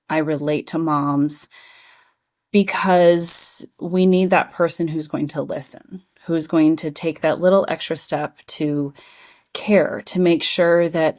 I relate to moms because we need that person who's going to listen, who's going to take that little extra step to care, to make sure that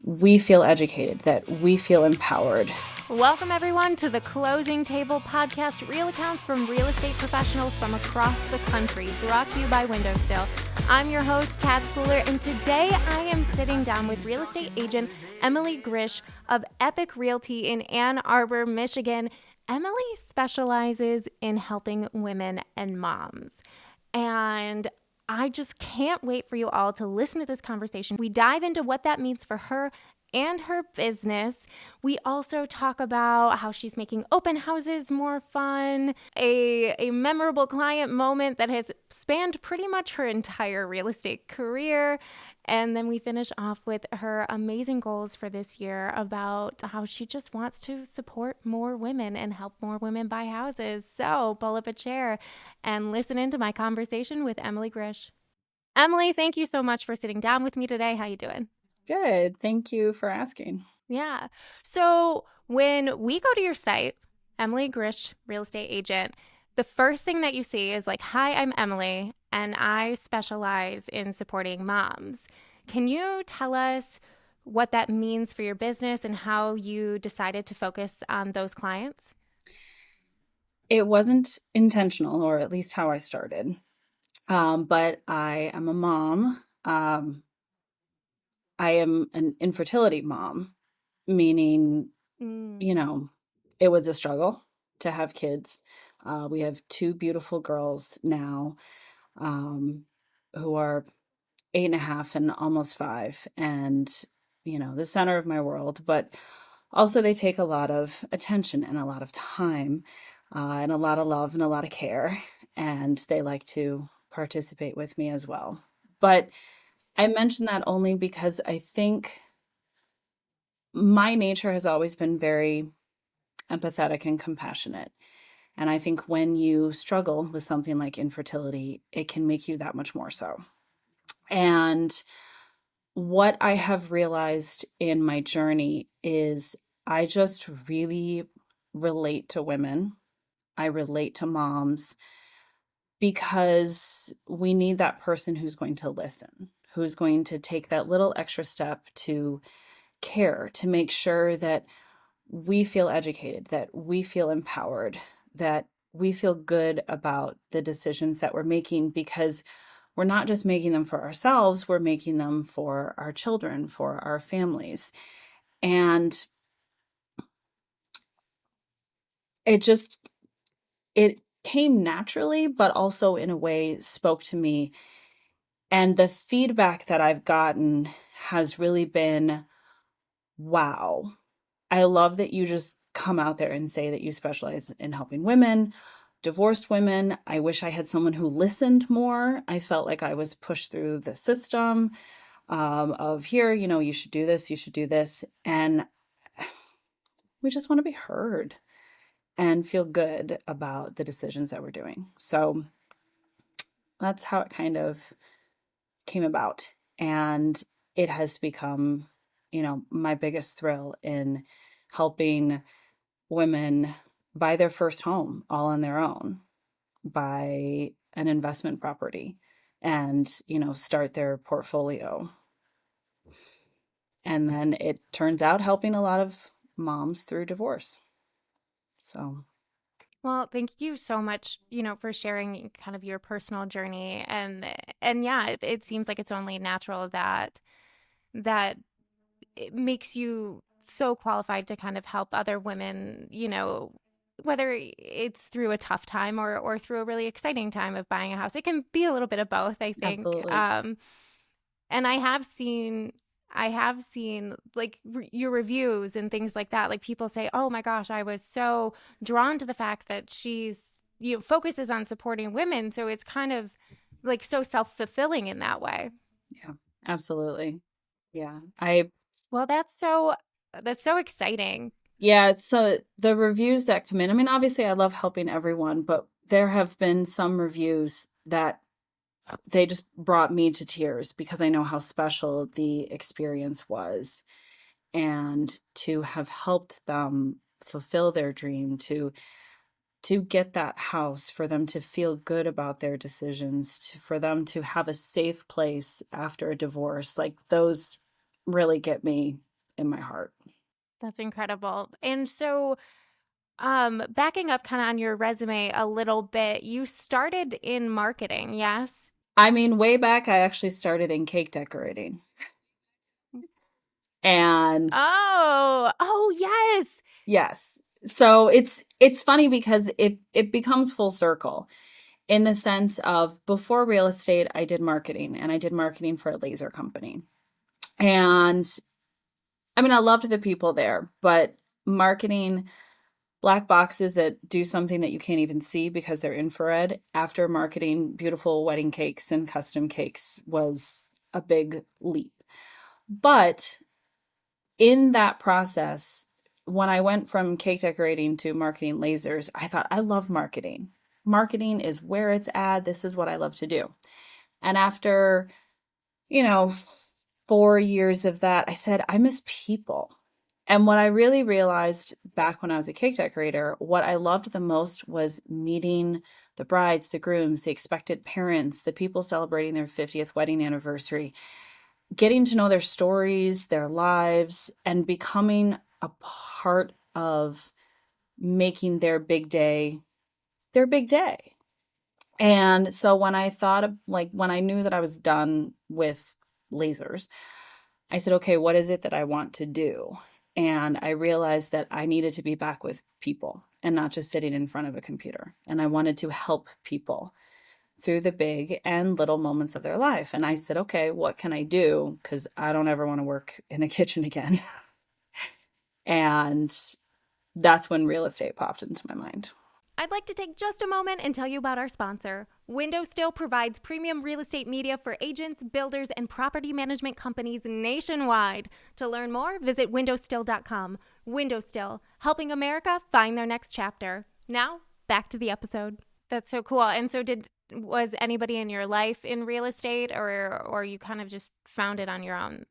we feel educated, that we feel empowered. Welcome, everyone, to the Closing Table podcast, real accounts from real estate professionals from across the country, brought to you by Windowstill. I'm your host, Kat Schooler, and today I am sitting down with real estate agent Emily Grish of Epic Realty in Ann Arbor, Michigan. Emily specializes in helping women and moms. And I just can't wait for you all to listen to this conversation. We dive into what that means for her and her business. We also talk about how she's making open houses more fun, a memorable client moment that has spanned pretty much her entire real estate career. And then we finish off with her amazing goals for this year about how she just wants to support more women and help more women buy houses. So pull up a chair and listen into my conversation with Emily Grish. Emily, thank you so much for sitting down with me today. How you doing? Good. Thank you for asking. Yeah. So when we go to your site, Emily Grish, real estate agent, the first thing that you see is like, hi, I'm Emily, and I specialize in supporting moms. Can you tell us what that means for your business and how you decided to focus on those clients? It wasn't intentional, or at least how I started. But I am a mom. I am an infertility mom, meaning, Mm. you know, it was a struggle to have kids. We have two beautiful girls now, um, who are 8.5 and almost 5, and, the center of my world. But also, they take a lot of attention and a lot of time, and a lot of love and a lot of care. And they like to participate with me as well. But I mention that only because I think my nature has always been very empathetic and compassionate. And I think when you struggle with something like infertility, it can make you that much more so. And what I have realized in my journey is I just really relate to women. I relate to moms because we need that person who's going to listen, who's going to take that little extra step to care, to make sure that we feel educated, that we feel empowered, that we feel good about the decisions that we're making, because we're not just making them for ourselves, we're making them for our children, for our families. And it just, it came naturally, but also in a way spoke to me. And the feedback that I've gotten has really been, wow, I love that you just come out there and say that you specialize in helping women, divorced women. I wish I had someone who listened more. I felt like I was pushed through the system, of here, you should do this, you should do this. And we just want to be heard and feel good about the decisions that we're doing. So that's how it kind of came about. And it has become, my biggest thrill in helping women buy their first home all on their own, buy an investment property, and, start their portfolio. And then it turns out helping a lot of moms through divorce. So, Well, thank you so much, for sharing kind of your personal journey and yeah, it seems like it's only natural that it makes you so qualified to kind of help other women, whether it's through a tough time or through a really exciting time of buying a house. It can be a little bit of both, I think. absolutely. And I have seen like your reviews and things like that. Like people say, "Oh my gosh, I was so drawn to the fact that focuses on supporting women." So it's kind of like so self-fulfilling in that way. Yeah, absolutely. Yeah. Well, that's so exciting. Yeah. So the reviews that come in, I mean, obviously I love helping everyone, but there have been some reviews that they just brought me to tears because I know how special the experience was. And to have helped them fulfill their dream, to get that house, for them to feel good about their decisions, for them to have a safe place after a divorce. Like those really get me in my heart. That's incredible. And so, backing up kind of on your resume a little bit, you started in marketing, yes? I mean, way back, I actually started in cake decorating. And Oh, yes. yes. So it's funny because it becomes full circle in the sense of before real estate, I did marketing, and I did marketing for a laser company. And I mean, I loved the people there, but marketing black boxes that do something that you can't even see because they're infrared, after marketing beautiful wedding cakes and custom cakes, was a big leap. But in that process, when I went from cake decorating to marketing lasers, I thought, I love marketing. Marketing is where it's at. This is what I love to do. And after, you know, 4 years of that, I said, I miss people. And what I really realized back when I was a cake decorator, what I loved the most was meeting the brides, the grooms, the expected parents, the people celebrating their 50th wedding anniversary, getting to know their stories, their lives, and becoming a part of making their big day their big day. And so when I thought of, like, when I knew that I was done with lasers, I said, okay, what is it that I want to do? And I realized that I needed to be back with people and not just sitting in front of a computer. And I wanted to help people through the big and little moments of their life. And I said, okay, what can I do? Because I don't ever want to work in a kitchen again. And that's when real estate popped into my mind. I'd like to take just a moment and tell you about our sponsor. Window Still provides premium real estate media for agents, builders, and property management companies nationwide. To learn more, visit windowstill.com. Window Still, helping America find their next chapter. Now, back to the episode. That's so cool. And so was anybody in your life in real estate, or you kind of just found it on your own?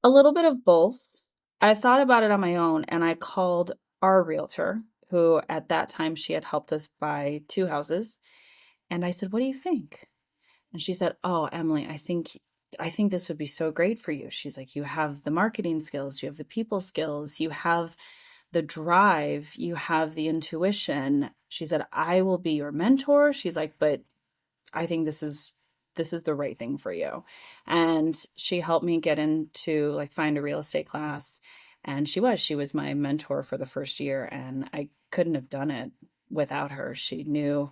A little bit of both. I thought about it on my own, and I called our realtor, who at that time she had helped us buy 2 houses. And I said, what do you think? And she said, oh, Emily, I think this would be so great for you. She's like, you have the marketing skills, you have the people skills, you have the drive, you have the intuition. She said, I will be your mentor. She's like, but I think this is the right thing for you. And she helped me get into, like, find a real estate class. And she was my mentor for the first year, and I couldn't have done it without her. She knew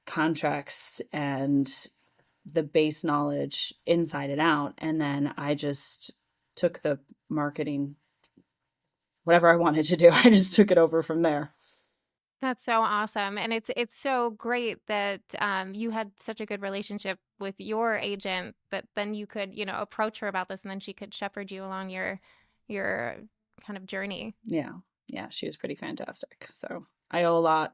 contracts and the base knowledge inside and out. And then I just took the marketing, whatever I wanted to do, I just took it over from there. That's so awesome, and it's so great that you had such a good relationship with your agent that then you could approach her about this, and then she could shepherd you along your kind of journey. Yeah. Yeah. She was pretty fantastic. So I owe a lot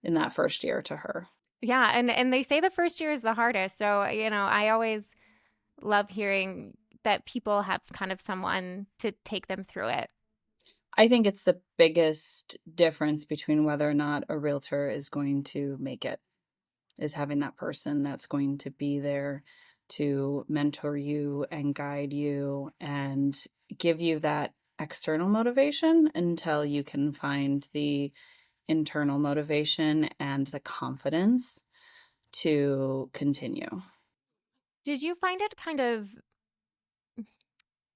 in that first year to her. Yeah, and they say the first year is the hardest. So I always love hearing that people have kind of someone to take them through it. I think it's the biggest difference between whether or not a realtor is going to make it, is having that person that's going to be there to mentor you and guide you and give you that external motivation until you can find the internal motivation and the confidence to continue. Did you find it kind of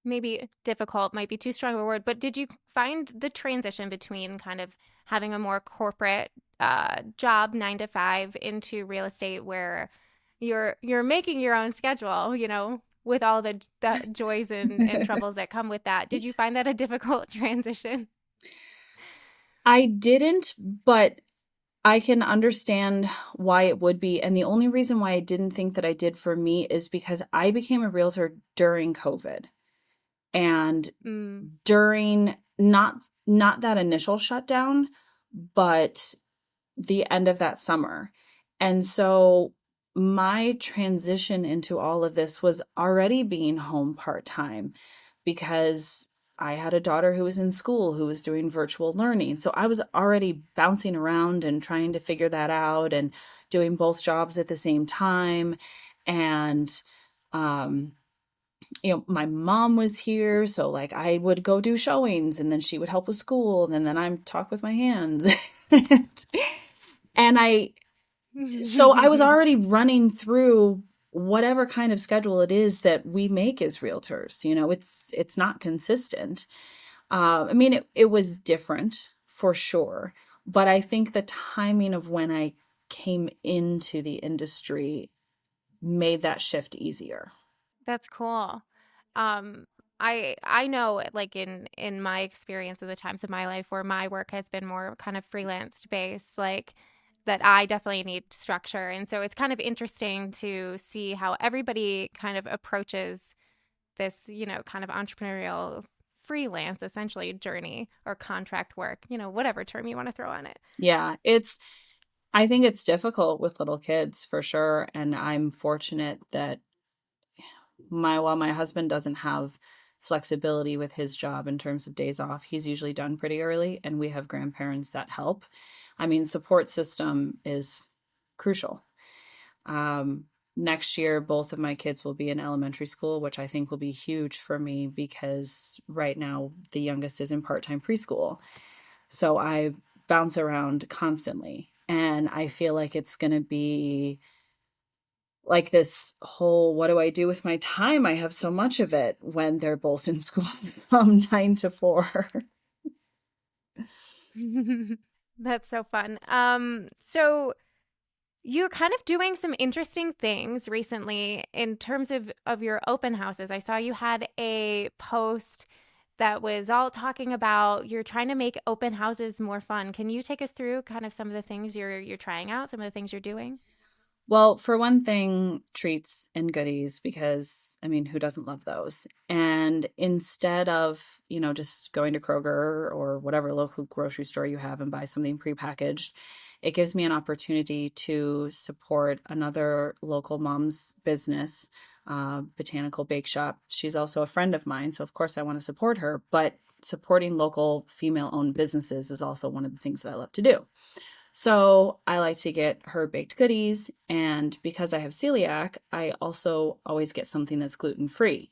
maybe difficult, might be too strong of a word, but did you find the transition between kind of having a more corporate job, 9 to 5, into real estate where you're making your own schedule, with all the joys and troubles that come with that? Did you find that a difficult transition? I didn't, but I can understand why it would be. And the only reason why I didn't think that I did for me is because I became a realtor during COVID. And Mm. during not that initial shutdown, but the end of that summer. And so my transition into all of this was already being home part-time, because I had a daughter who was in school who was doing virtual learning. So I was already bouncing around and trying to figure that out and doing both jobs at the same time. And, um, my mom was here. So like I would go do showings and then she would help with school and then I'm talk with my hands. And so I was already running through whatever kind of schedule it is that we make as realtors. It's not consistent. I mean, it was different for sure, but I think the timing of when I came into the industry made that shift easier. That's cool. Um, I know, like, in my experience of the times of my life where my work has been more kind of freelance based, like, that I definitely need structure. And so it's kind of interesting to see how everybody kind of approaches this, kind of entrepreneurial freelance essentially journey or contract work, whatever term you want to throw on it. Yeah, I think it's difficult with little kids for sure. And I'm fortunate that while my husband doesn't have flexibility with his job in terms of days off, he's usually done pretty early and we have grandparents that help. I mean, support system is crucial. Um, Next year, both of my kids will be in elementary school, which I think will be huge for me because right now the youngest is in part-time preschool. So I bounce around constantly. And I feel like it's going to be like this whole what do I do with my time? I have so much of it when they're both in school from 9 to 4. That's so fun. So you're kind of doing some interesting things recently in terms of your open houses. I saw you had a post that was all talking about you're trying to make open houses more fun. Can you take us through kind of some of the things you're trying out, some of the things you're doing? Well, for one thing, treats and goodies, because I mean, who doesn't love those? And instead of, just going to Kroger or whatever local grocery store you have and buy something prepackaged, it gives me an opportunity to support another local mom's business, botanical bake shop. She's also a friend of mine. So, of course, I want to support her. But supporting local female owned businesses is also one of the things that I love to do. So I like to get her baked goodies. And because I have celiac, I also always get something that's gluten free.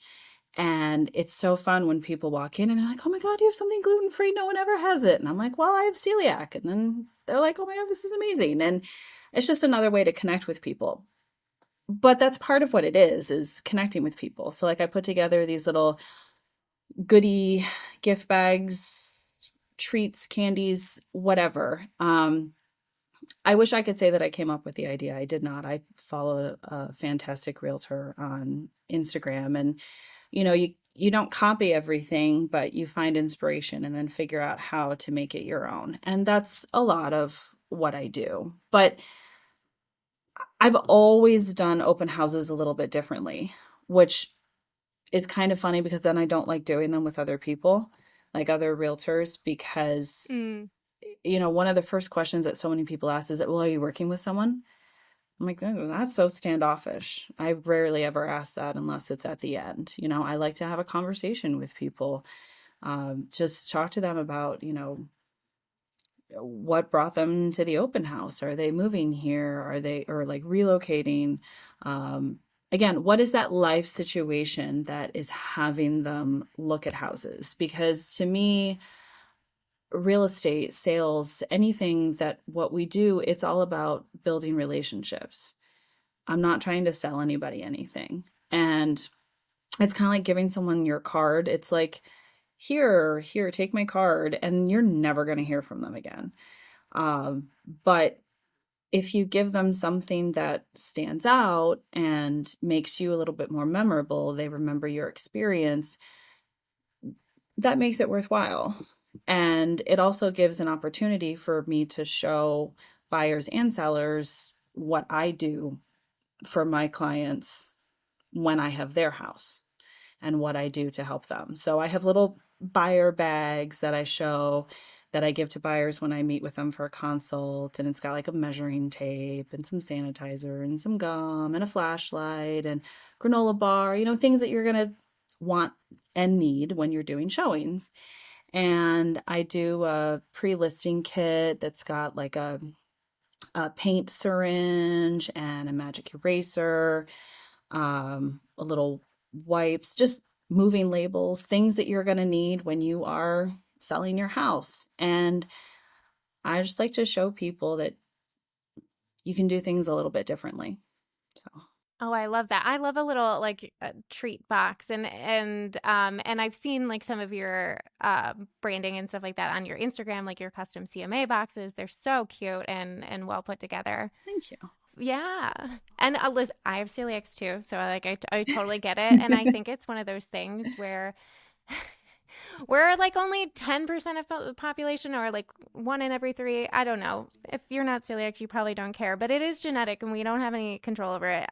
And it's so fun when people walk in and they're like, oh my God, you have something gluten free. No one ever has it. And I'm like, well, I have celiac. And then they're like, oh my God, this is amazing. And it's just another way to connect with people. But that's part of what it is connecting with people. So like I put together these little goodie gift bags, treats, candies, whatever. I wish I could say that I came up with the idea. I did not. I follow a fantastic realtor on Instagram and you don't copy everything, but you find inspiration and then figure out how to make it your own. And that's a lot of what I do. But I've always done open houses a little bit differently, which is kind of funny because then I don't like doing them with other people, like other realtors, because Mm. one of the first questions that so many people ask is, well, are you working with someone? I'm like, "Oh, that's so standoffish." I rarely ever ask that unless it's at the end. I like to have a conversation with people, just talk to them about, what brought them to the open house. Are they moving here? Or like relocating? Again, what is that life situation that is having them look at houses? Because to me, real estate, sales, anything that what we do, it's all about building relationships. I'm not trying to sell anybody anything. And it's kind of like giving someone your card. It's like, here, take my card, and you're never going to hear from them again. But if you give them something that stands out and makes you a little bit more memorable, they remember your experience, that makes it worthwhile. And it also gives an opportunity for me to show buyers and sellers what I do for my clients when I have their house and what I do to help them. So I have little buyer bags that I show that I give to buyers when I meet with them for a consult. And it's got like a measuring tape and some sanitizer and some gum and a flashlight and granola bar, things that you're going to want and need when you're doing showings. And I do a pre-listing kit that's got like a paint syringe and a magic eraser, a little wipes, just moving labels, things that you're going to need when you are selling your house. And I just like to show people that you can do things a little bit differently. So, Oh, I love that. I love a little like treat box, and I've seen like some of your branding and stuff like that on your Instagram, like your custom CMA boxes. They're so cute and well put together. thank you. Yeah. And listen, I have celiacs too, so I totally get it. And I think it's one of those things where we're like only 10% of the population, or like one in every three. I don't know. If you're not celiac, you probably don't care, but it is genetic and we don't have any control over it.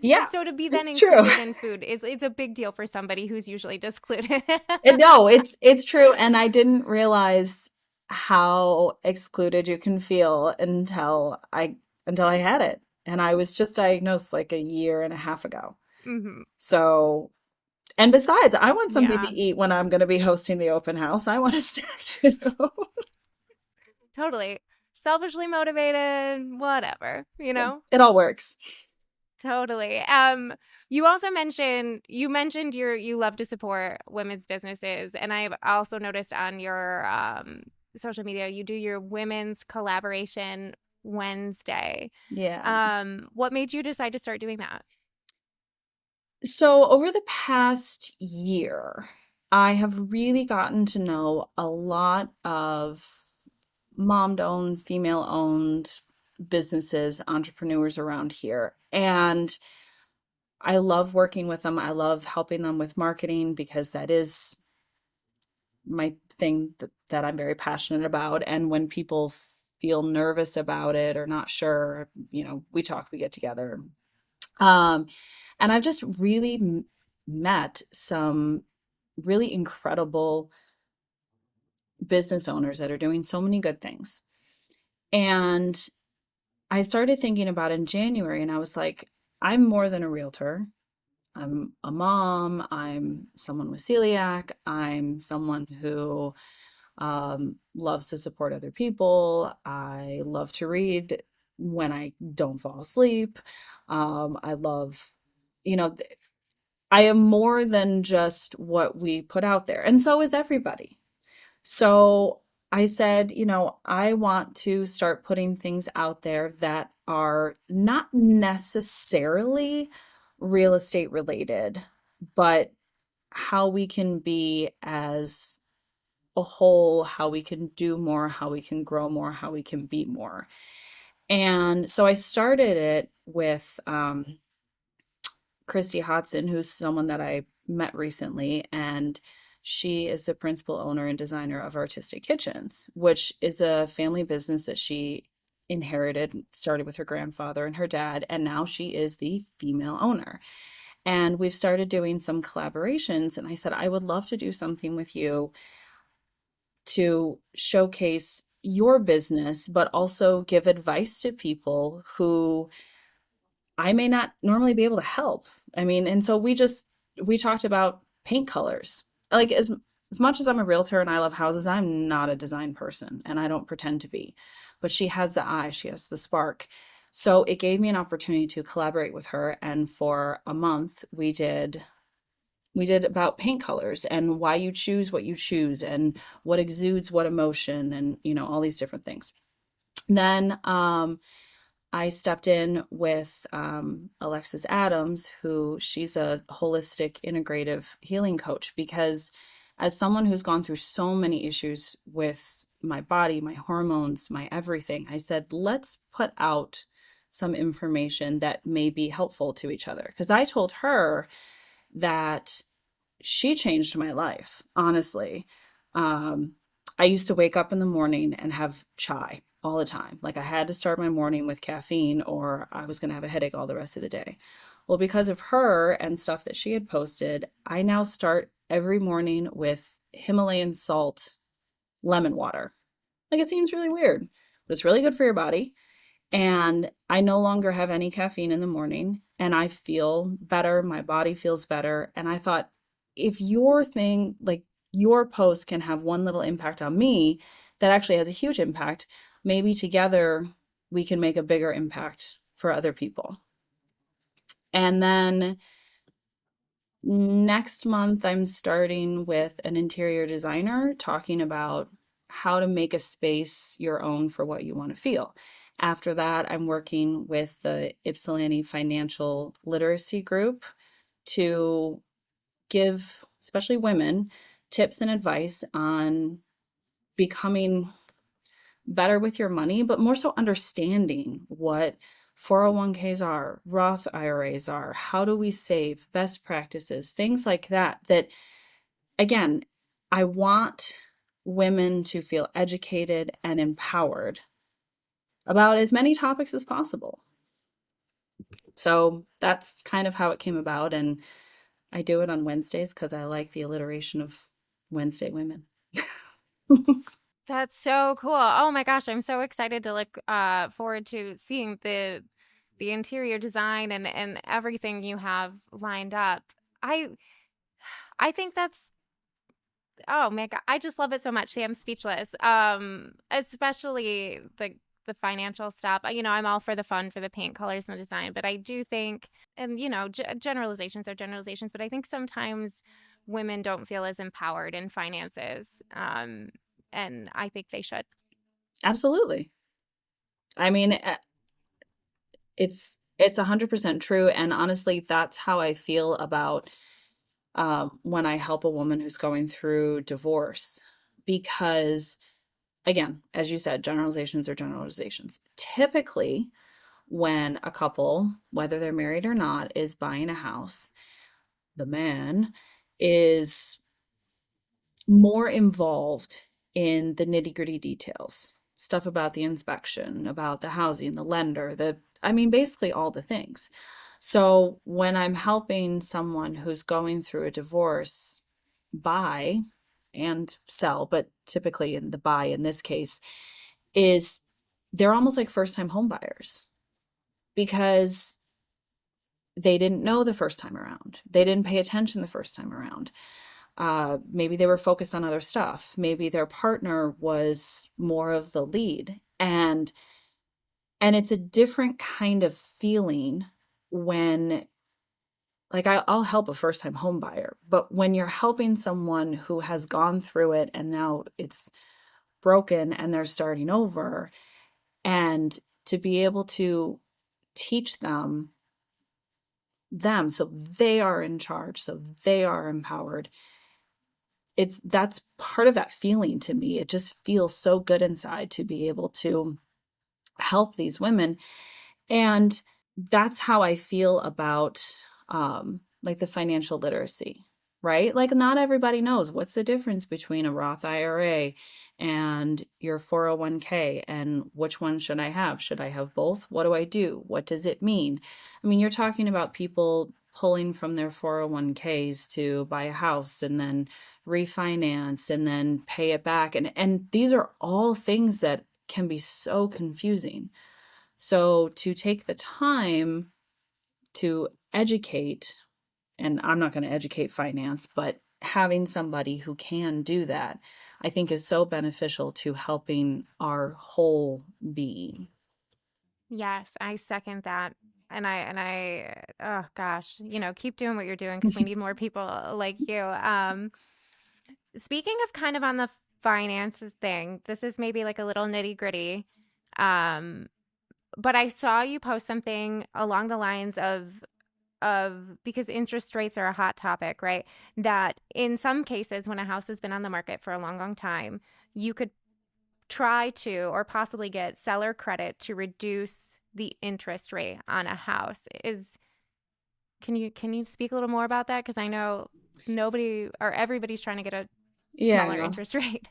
Yeah, So to be then it's true. included in food is a big deal for somebody who's usually excluded. No, it's true. And I didn't realize how excluded you can feel until I had it. And I was just diagnosed like a year and a half ago. Hmm. So, and besides, I want something to Yeah, eat when I'm going to be hosting the open house. I want a snack too. totally. Selfishly motivated, whatever, you Yeah, know? it all works. Totally. You also mentioned you love to support women's businesses, and I've also noticed on your social media you do your women's collaboration Wednesday. Yeah. What made you decide to start doing that? So over the past year, I have really gotten to know a lot of mom-owned, female-owned businesses, entrepreneurs around here. And I love working with them. I love helping them with marketing because that is my thing that I'm very passionate about. And when people feel nervous about it or not sure, we talk, we get together. Um, and I've just really met some really incredible business owners that are doing so many good things. And I started thinking about it in January and I was like, I'm more than a realtor. I'm a mom. I'm someone with celiac. I'm someone who loves to support other people. I love to read when I don't fall asleep. I love, you know, th- I am more than just what we put out there. And so is everybody. So I said, I want to start putting things out there that are not necessarily real estate related, but how we can be as a whole, how we can do more, how we can grow more, how we can be more. And so I started it with Christy Hodson, who's someone that I met recently, and she is the principal owner and designer of Artistic Kitchens, which is a family business that she inherited, started with her grandfather and her dad, and now she is the female owner. And we've started doing some collaborations, and I said, I would love to do something with you to showcase your business, but also give advice to people who I may not normally be able to help. I mean, and so we talked about paint colors. Like as much as I'm a realtor and I love houses, I'm not a design person and I don't pretend to be. But she has the eye, she has the spark. So it gave me an opportunity to collaborate with her, and for a month we did about paint colors and why you choose what you choose and what exudes what emotion, and all these different things. Then I stepped in with Alexis Adams, who she's a holistic integrative healing coach, because as someone who's gone through so many issues with my body, my hormones, my everything, I said, let's put out some information that may be helpful to each other. Because I told her that she changed my life, honestly. I used to wake up in the morning and have chai all the time. Like I had to start my morning with caffeine or I was going to have a headache all the rest of the day. Well, because of her and stuff that she had posted, I now start every morning with Himalayan salt lemon water. Like it seems really weird, but it's really good for your body. And I no longer have any caffeine in the morning and I feel better. My body feels better. And I thought, if your thing, like your post can have one little impact on me that actually has a huge impact, maybe together we can make a bigger impact for other people. And then next month, I'm starting with an interior designer talking about how to make a space your own for what you want to feel. After that, I'm working with the Ypsilanti Financial Literacy Group to give, especially women, tips and advice on becoming better with your money, but more so understanding what 401ks are, Roth IRAs are, how do we save, best practices, things like that. That, again, I want women to feel educated and empowered about as many topics as possible. So that's kind of how it came about. And I do it on Wednesdays because I like the alliteration of Wednesday women. That's so cool. Oh my gosh, I'm so excited to look forward to seeing the interior design and everything you have lined up. I I think that's oh my God, I just love it so much. See, I'm speechless. Especially the financial stuff. You know, I'm all for the fun, for the paint colors and the design, but I do think, and you know, generalizations are generalizations, but I think sometimes women don't feel as empowered in finances. And I think they should. Absolutely. I mean, it's 100% true. And honestly, that's how I feel about when I help a woman who's going through divorce. Because, again, as you said, generalizations are generalizations. Typically, when a couple, whether they're married or not, is buying a house, the man is more involved in the nitty-gritty details, stuff about the inspection, about the housing, the lender, I mean, basically all the things. So when I'm helping someone who's going through a divorce buy and sell, but typically in the buy in this case, is they're almost like first-time home buyers because they didn't know the first time around. They didn't pay attention the first time around. Maybe they were focused on other stuff. Maybe their partner was more of the lead. And it's a different kind of feeling when, like, I'll help a first time home buyer, but when you're helping someone who has gone through it and now it's broken and they're starting over, and to be able to teach them so they are in charge, so they are empowered, that's part of that feeling to me. It just feels so good inside to be able to help these women. And that's how I feel about like the financial literacy, right? Like, not everybody knows what's the difference between a Roth IRA and your 401k, and which one should I have? Should I have both? What do I do? What does it mean? I mean, you're talking about people pulling from their 401ks to buy a house and then refinance and then pay it back. And these are all things that can be so confusing. So to take the time to educate, and I'm not going to educate finance, but having somebody who can do that, I think is so beneficial to helping our whole being. Yes, I second that. Oh gosh, you know, keep doing what you're doing because we need more people like you. Speaking of kind of on the finances thing, this is maybe like a little nitty gritty. Um, but I saw you post something along the lines of because interest rates are a hot topic, right? That in some cases, when a house has been on the market for a long, long time, you could try to or possibly get seller credit to reduce the interest rate on a house. Is can you speak a little more about that? Because I know nobody or everybody's trying to get a smaller Yeah. interest rate.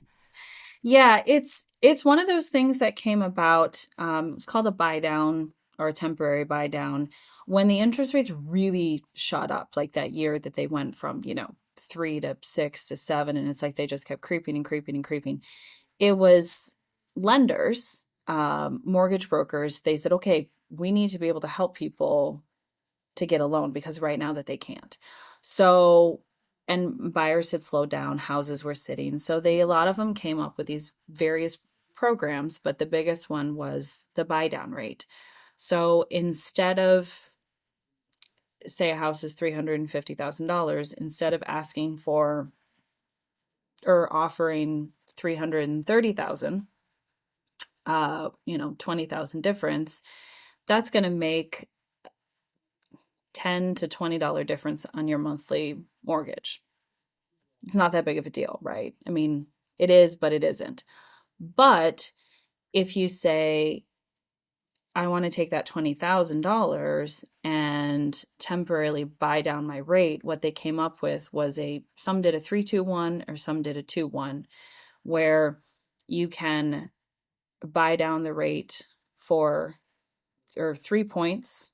Yeah, it's one of those things that came about. It's called a buy down or a temporary buy down when the interest rates really shot up, like that year that they went from, 3 to 6 to 7, and it's like they just kept creeping and creeping and creeping. It was lenders, mortgage brokers. They said, okay, we need to be able to help people to get a loan because right now that they can't. So and buyers had slowed down, houses were sitting. So a lot of them came up with these various programs, but the biggest one was the buy down rate. So instead of, say, a house is $350,000, instead of asking for or offering 330,000, 20,000 difference, that's going to make $10 to $20 difference on your monthly mortgage. It's not that big of a deal, right? I mean, it is, but it isn't. But if you say, I want to take that $20,000 and temporarily buy down my rate, what they came up with was some did a 3-2-1 or some did a 2-1, where you can buy down the rate for or 3 points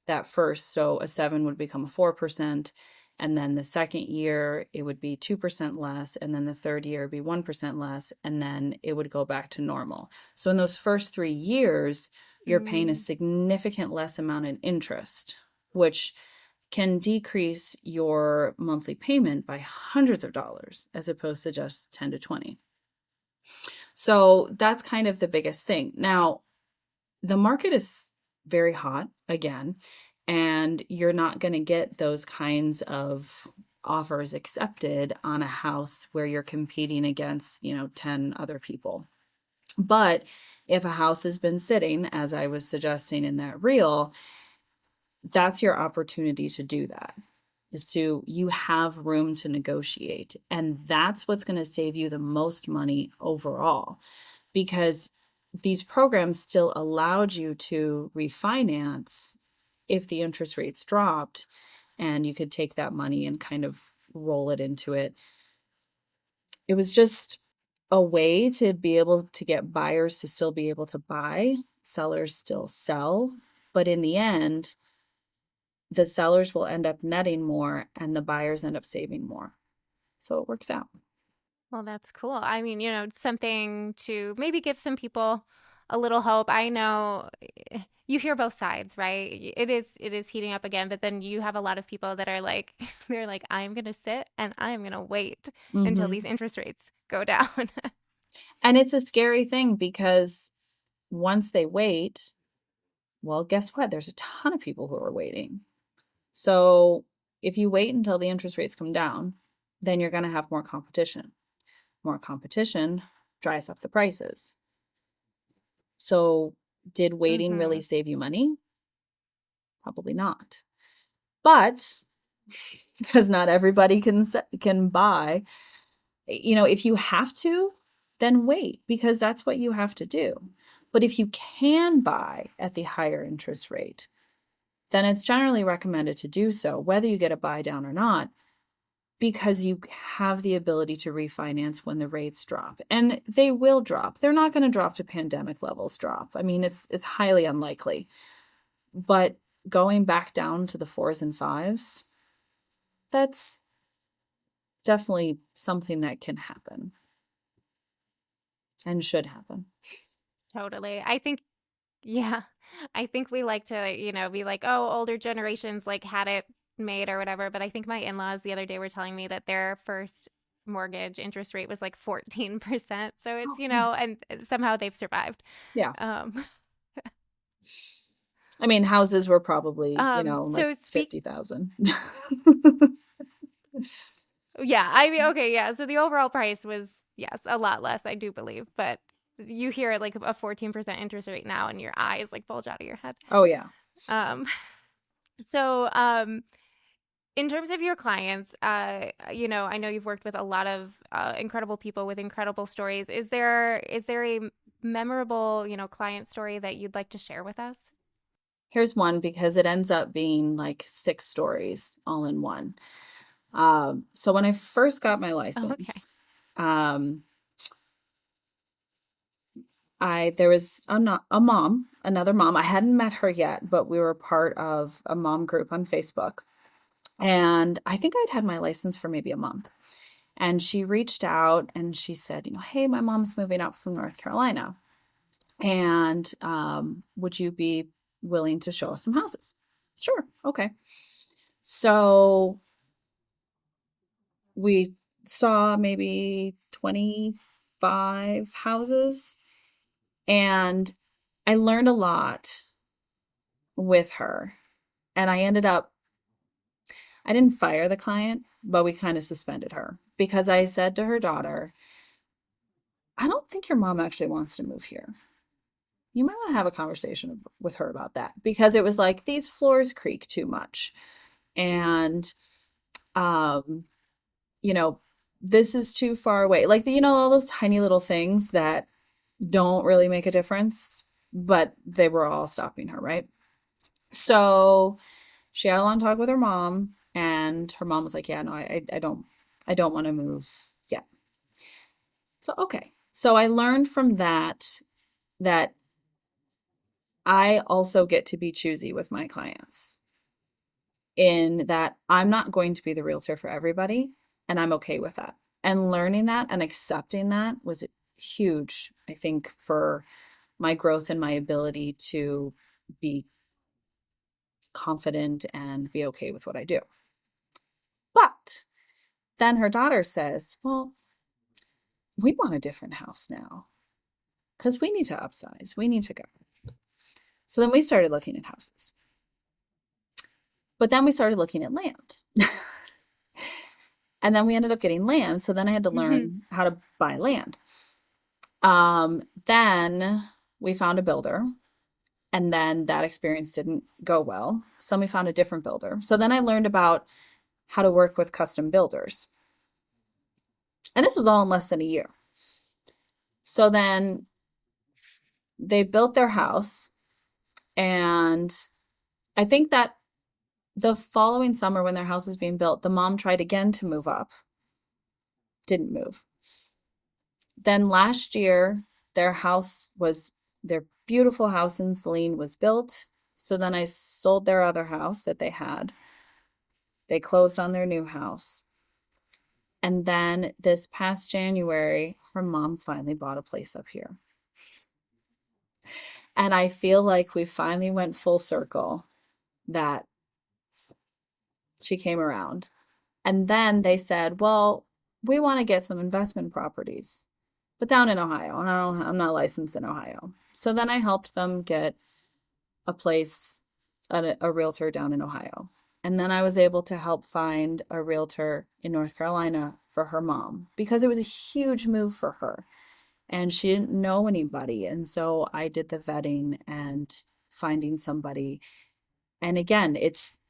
that first. So a 7 would become a 4%. And then the second year, it would be 2% less. And then the third year would be 1% less. And then it would go back to normal. So in those first 3 years, you're paying a Mm. significant less amount in interest, which can decrease your monthly payment by hundreds of dollars as opposed to just 10 to 20. So that's kind of the biggest thing. Now, the market is very hot again, and you're not going to get those kinds of offers accepted on a house where you're competing against, 10 other people. But if a house has been sitting, as I was suggesting in that reel, that's your opportunity to do that. You have room to negotiate. And that's what's going to save you the most money overall, because these programs still allowed you to refinance if the interest rates dropped, and you could take that money and kind of roll it into it. It was just a way to be able to get buyers to still be able to buy, sellers still sell. But in the end, the sellers will end up netting more and the buyers end up saving more. So it works out. Well, that's cool. I mean, something to maybe give some people a little hope. I know you hear both sides, right? It is heating up again, but then you have a lot of people that are like they're like, I'm gonna sit and I'm gonna wait until these Mm-hmm. interest rates go down. And it's a scary thing because once they wait, well, guess what? There's a ton of people who are waiting. So if you wait until the interest rates come down, then you're going to have more competition. More competition drives up the prices. So did waiting Mm-hmm. really save you money? Probably not. But because not everybody can buy, if you have to, then wait, because that's what you have to do. But if you can buy at the higher interest rate, then it's generally recommended to do so, whether you get a buy down or not, because you have the ability to refinance when the rates drop. And they will drop. They're not going to drop to pandemic levels drop. I mean, it's highly unlikely. But going back down to the 4s and 5s, that's definitely something that can happen and should happen. Totally. I think, yeah, I think we like to, be like, oh, older generations like had it made or whatever. But I think my in-laws the other day were telling me that their first mortgage interest rate was like 14%. So it's, Oh, yeah. and somehow they've survived. Yeah. Um, I mean, houses were probably, like so speak, 50,000. yeah, I mean, okay, yeah. So the overall price was, yes, a lot less, I do believe. But you hear like a 14% interest rate now and your eyes like bulge out of your head. Oh, yeah. Um, so, in terms of your clients, I know you've worked with a lot of incredible people with incredible stories. Is there a memorable, client story that you'd like to share with us? Here's one because it ends up being like 6 stories all in one. So when I first got my Oh, okay. license, um, there was another mom. I hadn't met her yet, but we were part of a mom group on Facebook. And I think I'd had my license for maybe a month. And she reached out and she said, hey, my mom's moving up from North Carolina. And would you be willing to show us some houses? Sure. Okay. So we saw maybe 25 houses, and I learned a lot with her. And I didn't fire the client, but we kind of suspended her because I said to her daughter, I don't think your mom actually wants to move here. You might want to have a conversation with her about that, because it was like these floors creak too much. And, um, you know, this is too far away. Like, all those tiny little things that don't really make a difference, but they were all stopping her, right? So she had a long talk with her mom, and her mom was like, "Yeah, no, I don't want to move yet." So okay, so I learned from that I also get to be choosy with my clients, in that I'm not going to be the realtor for everybody, and I'm okay with that. And learning that and accepting that was huge, I think, for my growth and my ability to be confident and be okay with what I do. But then her daughter says, "Well, we want a different house now because we need to upsize. We need to go." So then we started looking at houses. But then we started looking at land. And then we ended up getting land. So then I had to learn how to buy land. Then we found a builder, and then that experience didn't go well. So we found a different builder. So then I learned about how to work with custom builders. And this was all in less than a year. So then they built their house, and I think that the following summer, when their house was being built, the mom tried again to move up, didn't move. Then last year, their beautiful house in Saline was built. So then I sold their other house that they had. They closed on their new house. And then this past January, her mom finally bought a place up here. And I feel like we finally went full circle, that she came around. And then they said, "Well, we want to get some investment properties, but down in Ohio." And I'm not licensed in Ohio. So then I helped them get a place, a realtor down in Ohio. And then I was able to help find a realtor in North Carolina for her mom, because it was a huge move for her and she didn't know anybody. And so I did the vetting and finding somebody. And again, it's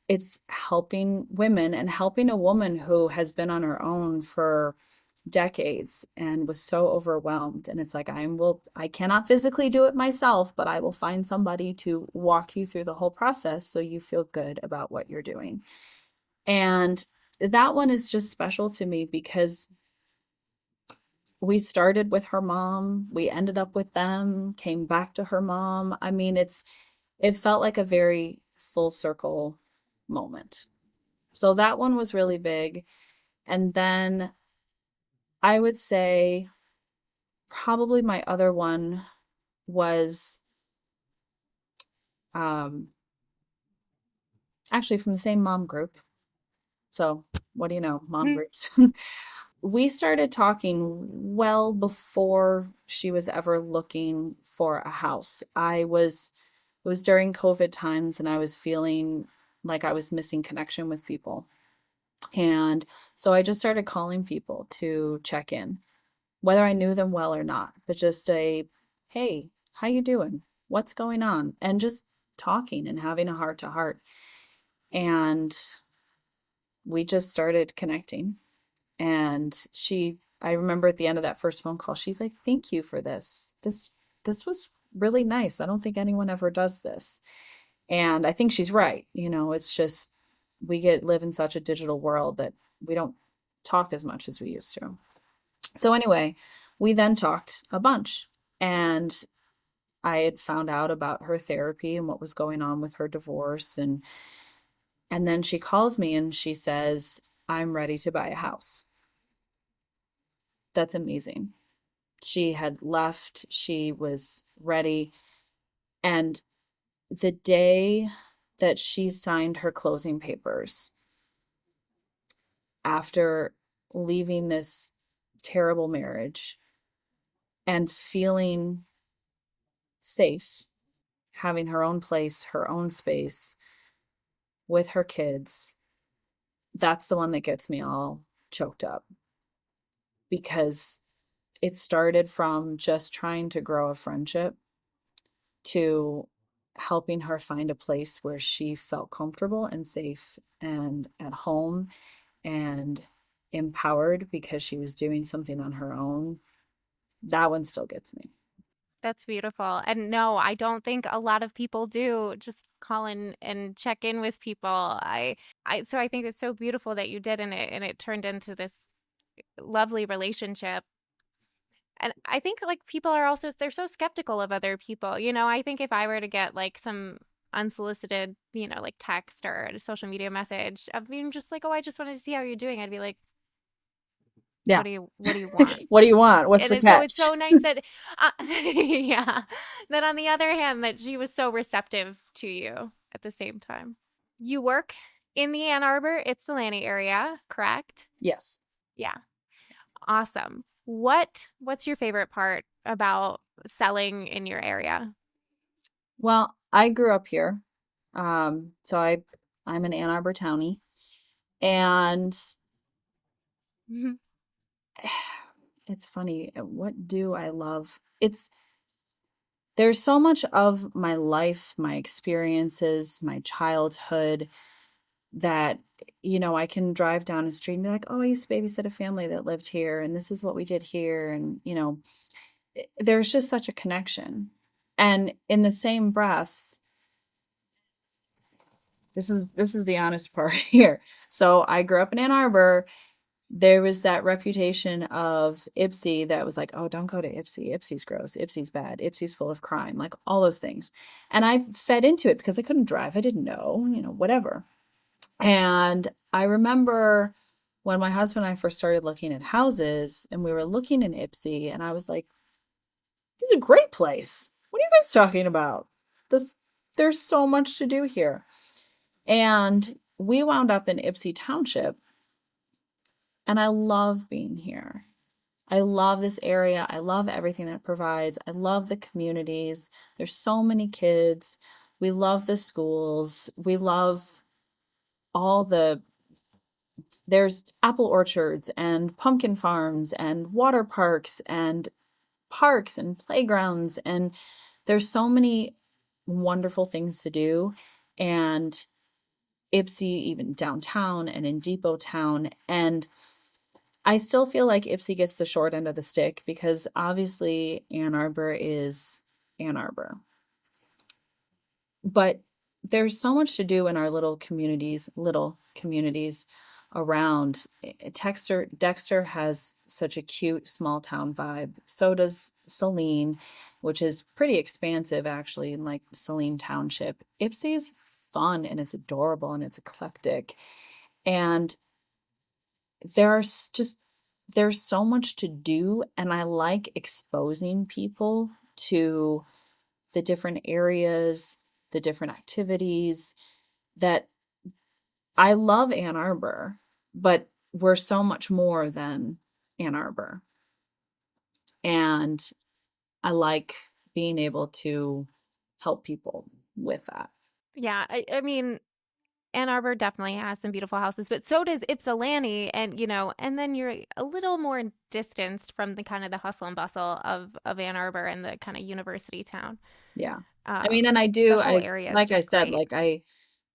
helping women and helping a woman who has been on her own for decades and was so overwhelmed. And it's like, I cannot physically do it myself, but I will find somebody to walk you through the whole process so you feel good about what you're doing. And that one is just special to me because we started with her mom, we ended up with them, came back to her mom. I mean, it felt like a very full circle moment. So that one was really big. And then I would say probably my other one was um, actually from the same mom group. So, what do you know, mom groups? We started talking well before she was ever looking for a house. It was during COVID times, and I was feeling like I was missing connection with people. And so I just started calling people to check in, whether I knew them well or not, but just hey, how you doing? What's going on? And just talking and having a heart to heart. And we just started connecting. And I remember at the end of that first phone call, she's like, "Thank you for this. This was really nice. I don't think anyone ever does this." And I think she's right. It's just live in such a digital world that we don't talk as much as we used to. So anyway, we then talked a bunch, and I had found out about her therapy and what was going on with her divorce. And then she calls me and she says, "I'm ready to buy a house." That's amazing. She had left, she was ready. And the day that she signed her closing papers, after leaving this terrible marriage and feeling safe, having her own place, her own space with her kids, that's the one that gets me all choked up because it started from just trying to grow a friendship to helping her find a place where she felt comfortable and safe and at home and empowered because she was doing something on her own. That one still gets me. That's beautiful. And no, I don't think a lot of people do just call in and check in with people. So I think it's so beautiful that you did, and it turned into this lovely relationship. And I think like people are also they're so skeptical of other people. I think if I were to get like some unsolicited, like text or a social media message of being just like, "Oh, I just wanted to see how you're doing." I'd be like, Yeah. what do you want?" What do you want? What's And the so it's catch? so nice that, yeah, that on the other hand, that she was so receptive to you at the same time. You work in the Ann Arbor, Ypsilanti area, correct? Yes. Yeah, awesome. What's your favorite part about selling in your area? Well, I grew up here. I'm an Ann Arbor townie, and it's funny. What do I love? There's so much of my life, my experiences, my childhood that, I can drive down a street and be like, oh, I used to babysit a family that lived here, and this is what we did here. And, there's just such a connection. And in the same breath, this is the honest part here. So I grew up in Ann Arbor. There was that reputation of Ipsy that was like, oh, don't go to Ipsy. Ipsy's gross. Ipsy's bad. Ipsy's full of crime, like all those things. And I fed into it because I couldn't drive. I didn't know, whatever. And I remember when my husband and I first started looking at houses and we were looking in Ipsy, and I was like, this is a great place. What are you guys talking about? This, there's so much to do here. And we wound up in Ipsy Township, and I love being here. I love this area. I love everything that it provides. I love the communities. There's so many kids. We love the schools. We love all there's apple orchards and pumpkin farms and water parks and playgrounds. And there's so many wonderful things to do. And Ipsy, even downtown and in Depot Town. And I still feel like Ipsy gets the short end of the stick because obviously Ann Arbor is Ann Arbor. But there's so much to do in our little communities around. Dexter has such a cute small town vibe. So does Saline, which is pretty expansive actually in like Saline Township. Ipsy's fun and it's adorable and it's eclectic. And just there's so much to do, and I like exposing people to the different areas, the different activities that I love Ann Arbor, but we're so much more than Ann Arbor. And I like being able to help people with that. Yeah, I mean, Ann Arbor definitely has some beautiful houses, but so does Ypsilanti, and then you're a little more distanced from the kind of the hustle and bustle of Ann Arbor and the kind of university town. Yeah. I mean, and Um, the whole I area is like I just said, great. like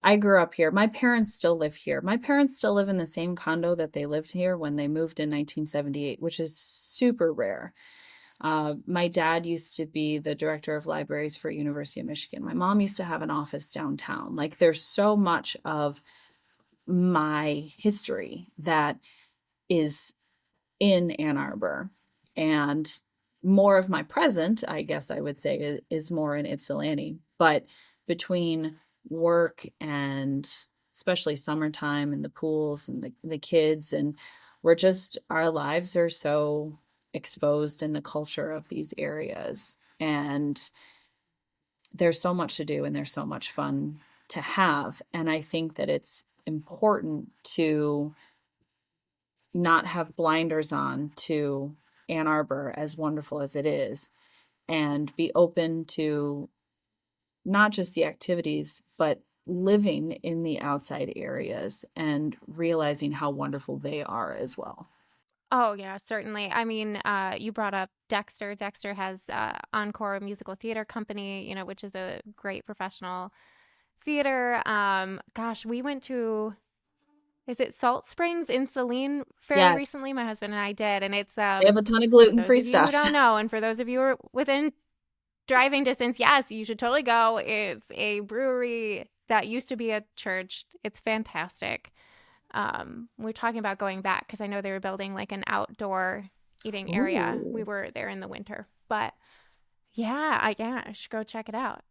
I grew up here. My parents still live here. My parents still live in the same condo that they lived here when they moved in 1978, which is super rare. My dad used to be the director of libraries for University of Michigan. My mom used to have an office downtown. Like there's so much of my history that is in Ann Arbor. And more of my present, I guess I would say, is more in Ypsilanti. But between work and especially summertime and the pools and the kids, and our lives are so exposed in the culture of these areas. And there's so much to do and there's so much fun to have. And I think that it's important to not have blinders on to Ann Arbor, as wonderful as it is, and be open to not just the activities, but living in the outside areas and realizing how wonderful they are as well. Oh, yeah, certainly. I mean, you brought up Dexter. Dexter has Encore Musical Theater Company, which is a great professional theater. Gosh, we went to, is it Salt Springs in Saline fairly Yes, recently? My husband and I did, and it's they have a ton of for those gluten-free of you who stuff. don't know, and for those of you who are within driving distance, yes, you should totally go. It's a brewery that used to be a church. It's fantastic. We're talking about going back because I know they were building like an outdoor eating area. We Ooh. were there in the winter, but yeah, I should go check it out.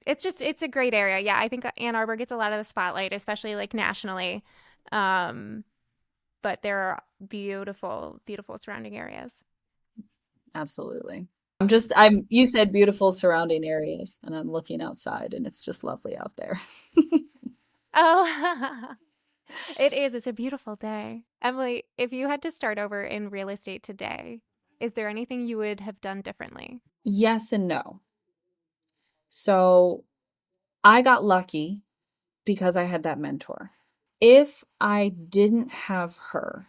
It's a great area. Yeah, I think Ann Arbor gets a lot of the spotlight, especially like nationally. Um, but there are beautiful, beautiful surrounding areas. Absolutely. You said beautiful surrounding areas, and I'm looking outside, and it's just lovely out there. Oh, it is. It's a beautiful day. Emily, if you had to start over in real estate today, is there anything you would have done differently? Yes and no. So I got lucky because I had that mentor. If I didn't have her,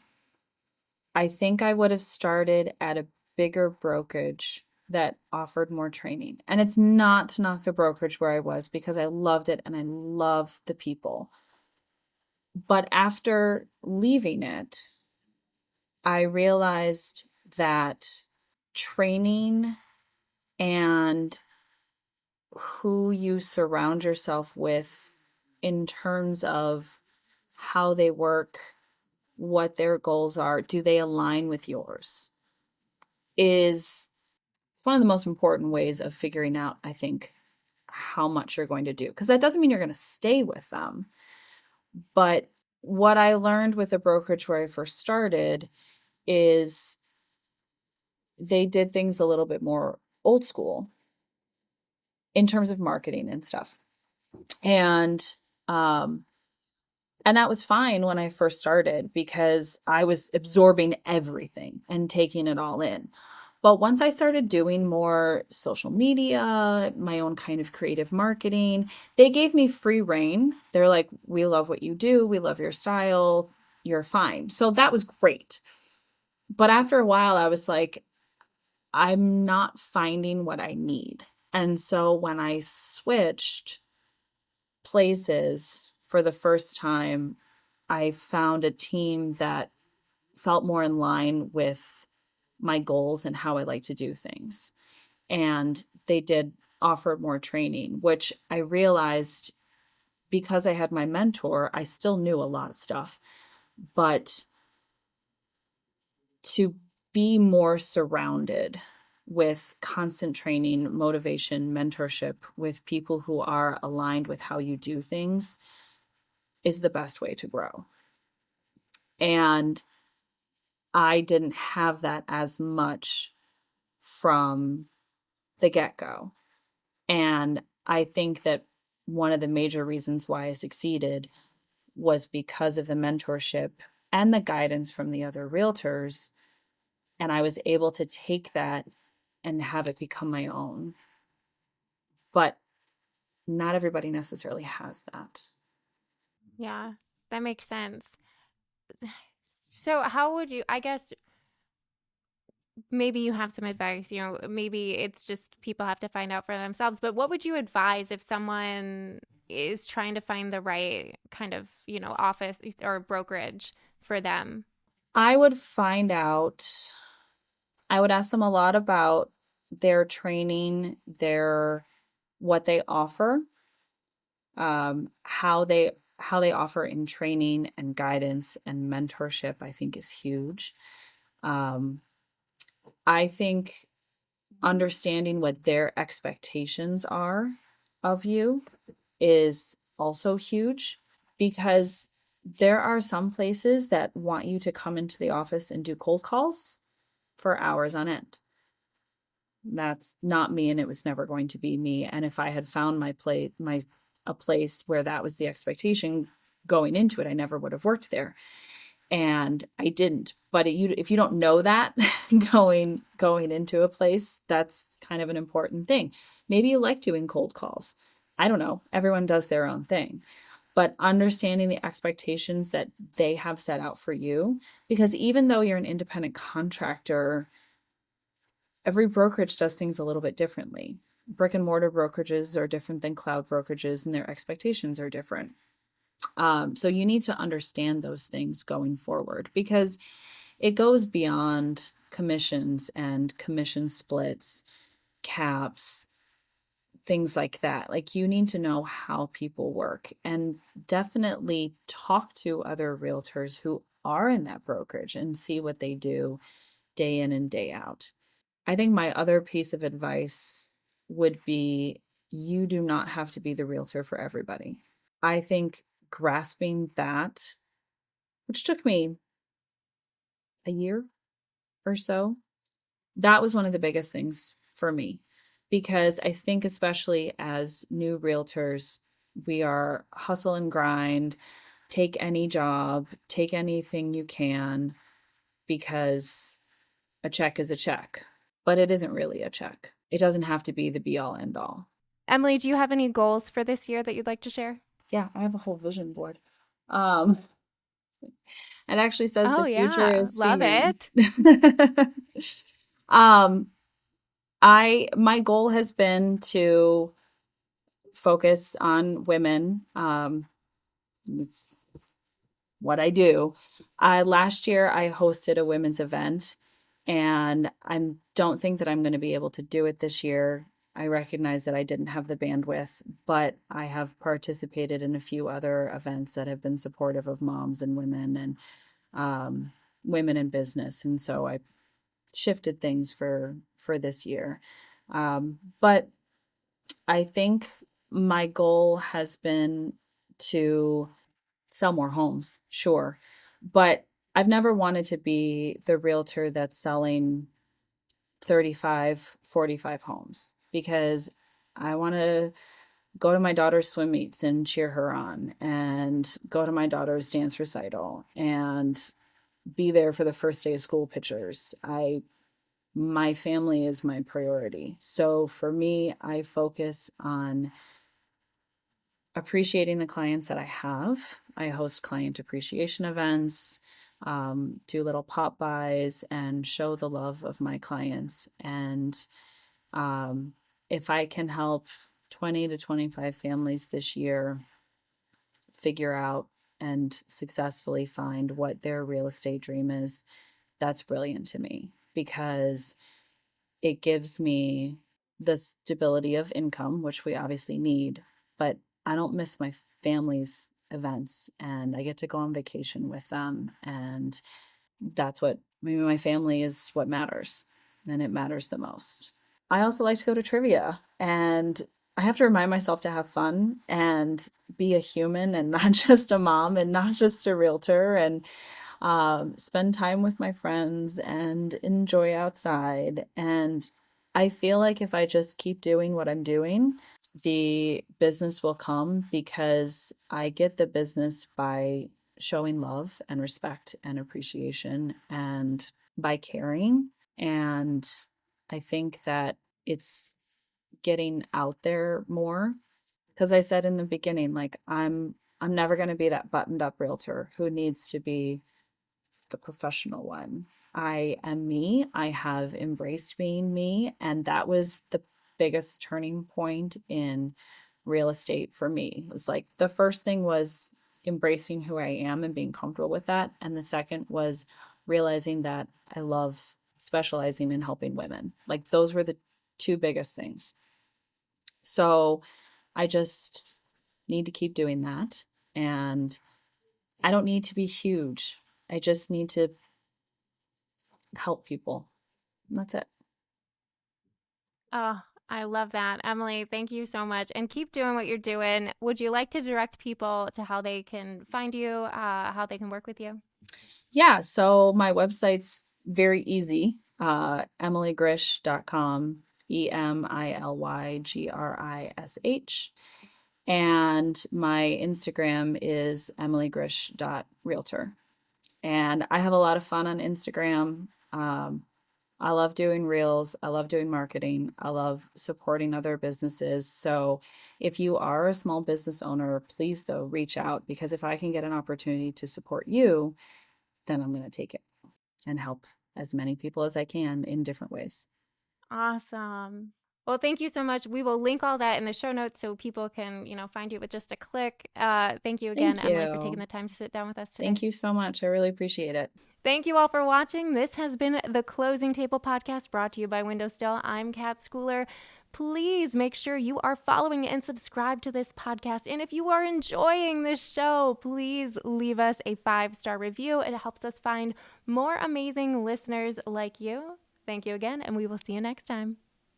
I think I would have started at a bigger brokerage that offered more training. And it's not to knock the brokerage where I was because I loved it and I love the people. But after leaving it, I realized that training and who you surround yourself with in terms of how they work, what their goals are, do they align with yours, is it's one of the most important ways of figuring out, I think, how much you're going to do. Because that doesn't mean you're going to stay with them. But what I learned with the brokerage where I first started is they did things a little bit more old school in terms of marketing and stuff. And um and that was fine when I first started because I was absorbing everything and taking it all in. But once I started doing more social media, my own kind of creative marketing, they gave me free reign. They're like, "We love what you do. We love your style. You're fine." So that was great. But after a while, I was like, I'm not finding what I need. And so when I switched places for the first time, I found a team that felt more in line with my goals and how I like to do things. And they did offer more training, which I realized because I had my mentor, I still knew a lot of stuff, but to be more surrounded with constant training, motivation, mentorship with people who are aligned with how you do things is the best way to grow. And I didn't have that as much from the get go. And I think that one of the major reasons why I succeeded was because of the mentorship and the guidance from the other realtors. And I was able to take that and have it become my own. But not everybody necessarily has that. Yeah, that makes sense. So, how would you, I guess, maybe you have some advice, maybe it's just people have to find out for themselves, but what would you advise if someone is trying to find the right kind of, office or brokerage for them? I would find out, I would ask them a lot about their training, their what they offer, how they offer in training and guidance and mentorship, I think is huge. Um, I think understanding what their expectations are of you is also huge because there are some places that want you to come into the office and do cold calls for hours on end. That's not me and it was never going to be me. And if I had found my a place where that was the expectation going into it, I never would have worked there. and I didn't. But if you don't know that going into a place, that's kind of an important thing. Maybe you like doing cold calls. I don't know. Everyone does their own thing. But understanding the expectations that they have set out for you, because even though you're an independent contractor, every brokerage does things a little bit differently. Brick and mortar brokerages are different than cloud brokerages, and their expectations are different. So you need to understand those things going forward, because it goes beyond commissions and commission splits, caps, things like that. Like, you need to know how people work, and definitely talk to other realtors who are in that brokerage and see what they do day in and day out. I think my other piece of advice would be, you do not have to be the realtor for everybody. I think grasping that, which took me a year or so, that was one of the biggest things for me, because I think, especially as new realtors, we are hustle and grind, take any job, take anything you can, because a check is a check, but it isn't really a check. It doesn't have to be the be all end all. Emily, do you have any goals for this year that you'd like to share? Yeah, I have a whole vision board. Um, it actually says Oh, the future yeah. is Love female. it. um, my goal has been to focus on women. It's what I do. Last year, I hosted a women's event, and I don't think that I'm going to be able to do it this year. I recognize that I didn't have the bandwidth, but I have participated in a few other events that have been supportive of moms and women, and women in business, and so I shifted things for this year. But I think my goal has been to sell more homes, sure. But I've never wanted to be the realtor that's selling 35, 45 homes, because I want to go to my daughter's swim meets and cheer her on, and go to my daughter's dance recital, and be there for the first day of school pictures. My family is my priority. So for me, I focus on appreciating the clients that I have. I host client appreciation events, do little pop buys, and show the love of my clients. And um, if I can help 20 to 25 families this year figure out and successfully find what their real estate dream is, that's brilliant to me, because it gives me the stability of income, which we obviously need, but I don't miss my family's events, and I get to go on vacation with them. And that's what, maybe my family is what matters, and it matters the most. I also like to go to trivia, and I have to remind myself to have fun and be a human, and not just a mom, and not just a realtor, and spend time with my friends and enjoy outside. And I feel like if I just keep doing what I'm doing, the business will come, because I get the business by showing love and respect and appreciation, and by caring. And I think that it's getting out there more, because I said in the beginning, like, I'm never going to be that buttoned up realtor who needs to be the professional one. I am me. I have embraced being me. And that was the biggest turning point in real estate for me. It was like, the first thing was embracing who I am and being comfortable with that. And the second was realizing that I love specializing in helping women. Like, those were the two biggest things. So I just need to keep doing that. And I don't need to be huge. I just need to help people. That's it. Oh, I love that. Emily, thank you so much. And keep doing what you're doing. Would you like to direct people to how they can find you, how they can work with you? Yeah. So my website's very easy. EmilyGrish.com, EmilyGrish. And my Instagram is emilygrish.realtor. And I have a lot of fun on Instagram. I love doing reels. I love doing marketing. I love supporting other businesses. So if you are a small business owner, please though reach out, because if I can get an opportunity to support you, then I'm going to take it and help as many people as I can in different ways. Awesome. Well, thank you so much. We will link all that in the show notes so people can, find you with just a click. Thank you again, Thank Emily, for taking you. the time to sit down with us today. Thank you so much. I really appreciate it. Thank you all for watching. This has been the Closing Table Podcast brought to you by Window Still. I'm Kat Schooler. Please make sure you are following and subscribe to this podcast. And if you are enjoying this show, please leave us a 5-star review. It helps us find more amazing listeners like you. Thank you again, and we will see you next time.